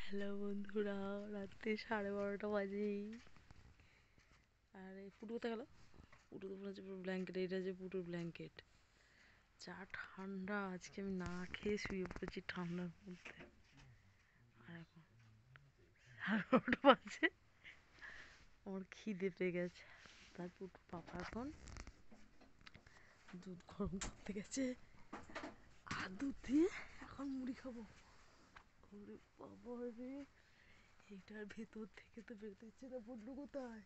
Hello বন্ধুরা, রাত্রি 12:30 বাজেই। আর এই পুটু কোথায় গেল? পুটু তো মনে হচ্ছে পুরো ব্ল্যাঙ্কেট, এটা যে পুটুর ব্ল্যাঙ্কেট। যা ঠান্ডা, আজকে আমি না খেয়ে শুয়ে পড়েছি ঠান্ডার মধ্যে। আর এখন 12:30 বাজে, আমার খিদে পেয়ে গেছে। তাই পুটুর পাপা এখন দুধ গরম করতে গেছে, আর দুধ দিয়ে এখন মুড়ি খাবো। ওরে বাবা রে, এটার ভেতর থেকে তো বেরোতে ইচ্ছে না। পুটু কোথায়?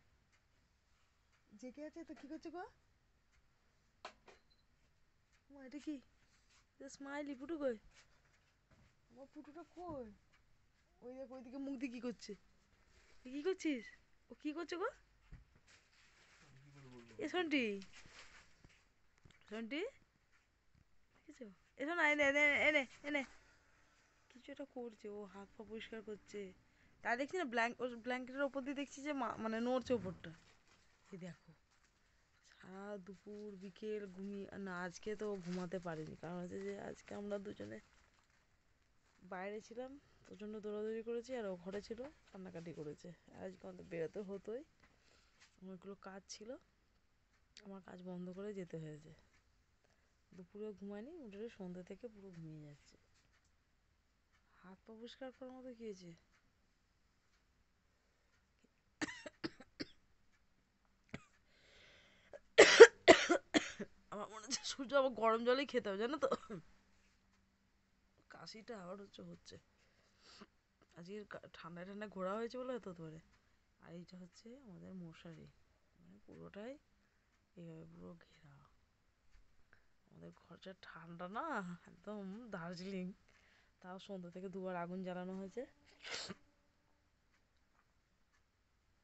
জেগে আছে তো? কি করছে গো? মা এটা কি? স্মাইলি পুটু কই? আমার পুটুটা কই? ওই দেখ, ওইদিকে মুখ দিয়ে কি করছে? কি করছিস? ও কি করছে গো? এ সন্টি, সন্টি, দেখেছো? এসো না, এনে এনে এনে এনে কিছু একটা করছে। ও হাত পা পরিষ্কার করছে। তাই দেখছি না, ব্ল্যাঙ্কেটের ওপর দিয়ে দেখছি যে মানে নড়ছে ওপরটা। এই দেখো, সারা দুপুর বিকেল ঘুমিয়ে না, আজকে তো ঘুমাতে পারিনি। কারণ হচ্ছে যে আজকে আমরা দুজনে বাইরে ছিলাম, প্রচণ্ড দৌড়াদৌড়ি করেছি, আর ও ঘরে ছিল, কান্নাকাটি করেছে। আজকে আমাদের বেরোতে হতোই, অনেকগুলো কাজ ছিল, আমার কাজ বন্ধ করে যেতে হয়েছে। দুপুরেও ঘুমায়নি, মোটামুটি সন্ধ্যা থেকে পুরো ঘুমিয়ে যাচ্ছে। হাত পা পরিষ্কার করার মতো কি হয়েছে? আমার মনে হচ্ছে সূর্য আবার গরম জলেই খেতে হবে, জানো তো। কাশিটা আবার হচ্ছে। আজকে ঠান্ডায় ঠান্ডায় ঘোরা হয়েছে বলে হতে পারে। আর এইটা হচ্ছে আমাদের মশারি, মানে পুরোটাই এইভাবে পুরো ঘেরা। আমাদের ঘরটা ঠান্ডা না, একদম দার্জিলিং। তাও সন্ধ্যা থেকে দুবার আগুন জ্বালানো হয়েছে,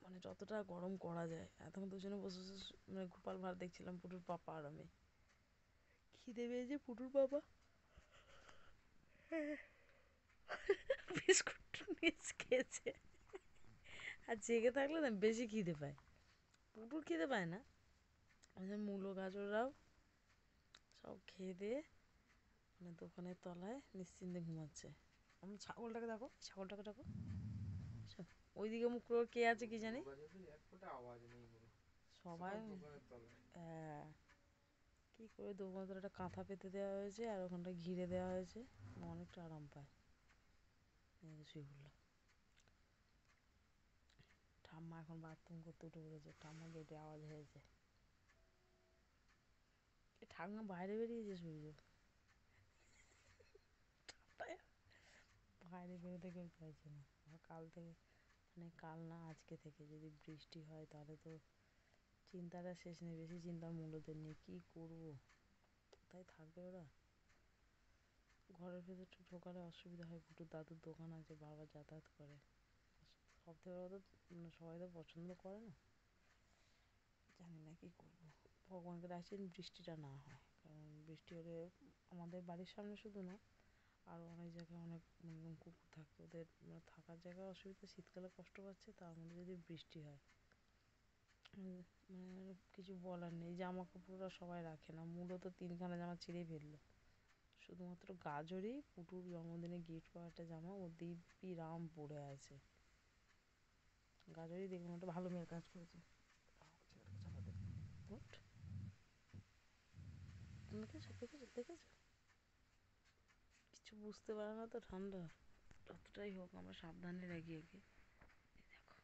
মানে যতটা গরম করা যায়। এতক্ষণ দুজনে বসে বসে মানে গোপাল ভাঁড় দেখছিলাম, পুটুর পাপা আর আমি। খিদে পেয়েছে পুটুর পাপা বিস্কুট নিয়ে খেয়েছে। আর জেগে থাকলে না বেশি খিদে পায়, পুটুর খিদে পায় না। মূলো গাজররাও সব খেয়ে দিয়ে মানে দোকানের তলায় নিশ্চিন্তে ঘুমাচ্ছে। আমার ছাগলটাকে দেখো, ছাগলটাকে দেখো, ওইদিকে মুখ করে কে আছে কি জানি। সবাই হ্যাঁ, কি করে দোকানে একটা কাঁথা পেতে দেওয়া হয়েছে, আর ওখানটা ঘিরে দেওয়া হয়েছে, অনেকটা আরাম পায়। শুয়ে পড়লো। ঠাম্মা এখন বাথরুম করতে উঠে পড়েছে, ঠাম্মা গেটে আওয়াজ হয়েছে। ঠাম্মা বাইরে বেরিয়েছে সূর্য, বাইরে বেরোতে কেউ চাইছে না। কাল থেকে, মানে কাল না আজকে থেকে যদি বৃষ্টি হয় তাহলে তো চিন্তাটা শেষ নেই। বেশি চিন্তার মূল্যদের নিয়ে কী করবো, কোথায় থাকবে ওরা। ঘরের ভেতর ঢোকালে অসুবিধা হয়, পুটুর দাদুর দোকান আছে, বারবার যাতায়াত করে। সব থেকে বড় কথা, মানে সবাই তো পছন্দ করে না। জানি না কী করবো। ভগবানকে ডাকছি বৃষ্টিটা না হয়, কারণ বৃষ্টি হলে আমাদের বাড়ির সামনে শুধু না, আরও অনেক জায়গায় অনেক কুকুর থাকে, ওদের মানে থাকার জায়গায় অসুবিধা, শীতকালে কষ্ট পাচ্ছে, তার মধ্যে যদি বৃষ্টি হয় মানে কিছু বলার নেই। জামা কাপড়রা সবাই রাখে না, মূলত 3খানা জামা ছিঁড়েই ফেললো। শুধুমাত্র গাজরই পুটুর জন্মদিনে গিফট করা একটা জামা ও দিব্যি রাম পরে আছে। গাজরই দেখুন একটা ভালো মেয়ের কাজ করেছে। দেখেছো দেখেছো দেখেছো, কিছু বুঝতে পারে না তো ঠান্ডা। যতটাই হোক আমরা সাবধানে রাখি একে। দেখো,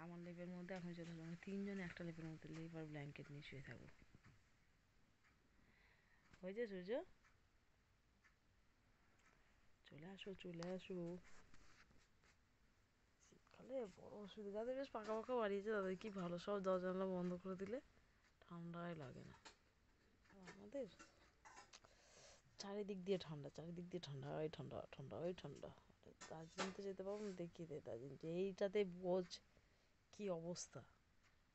আমার লেপের মধ্যে এখন চলে আসলো, আমরা তিনজনে একটা লেপের মধ্যে লেপ আর ব্ল্যাঙ্কেট নিয়ে শুয়ে থাকবো। হয়েছে সূর্য, চলে আসো চলে আসো। শীতকালে বড় অসুবিধা, যাদের বেশ পাকা পাকা বাড়িয়েছে তাদের কি ভালো, সব দরজা জানলা বন্ধ করে দিলে ঠান্ডাই লাগে না। আমাদের চারিদিক দিয়ে ঠান্ডা, চারিদিক দিয়ে ঠান্ডা, ওই ঠান্ডা ঠান্ডা ওই ঠান্ডা। দার্জিলিং তো যেতে পারবো না, দেখিয়ে দে দার্জিলিং, এইটাতে বোঝ কি অবস্থা।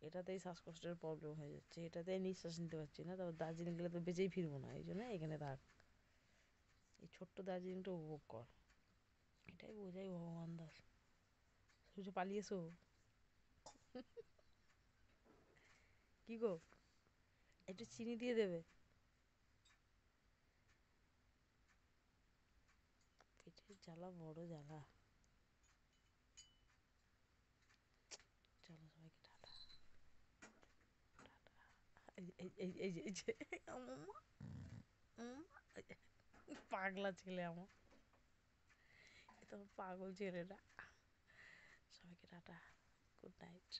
এটাতেই শ্বাসকষ্টের প্রবলেম হয়ে যাচ্ছে, এটাতেই নিঃশ্বাস নিতে পারছি না। তারপর দার্জিলিং গেলে তো বেঁচেই ফিরবো না, এই জন্য এখানে থাক, এই ছোট্ট দার্জিলিংটা উপভোগ কর। এটাই বোঝাই ভগবান দাস। সূর্য পালিয়েছো? কি গো, একটু চিনি দিয়ে দেবে, পেটের জ্বালা বড় জ্বালা। এই যে আম্মা, আম্মা, পাগলা ছেলে আমার, এ তো পাগল ছেলেটা। সবাইকে টাটা, গুড নাইট।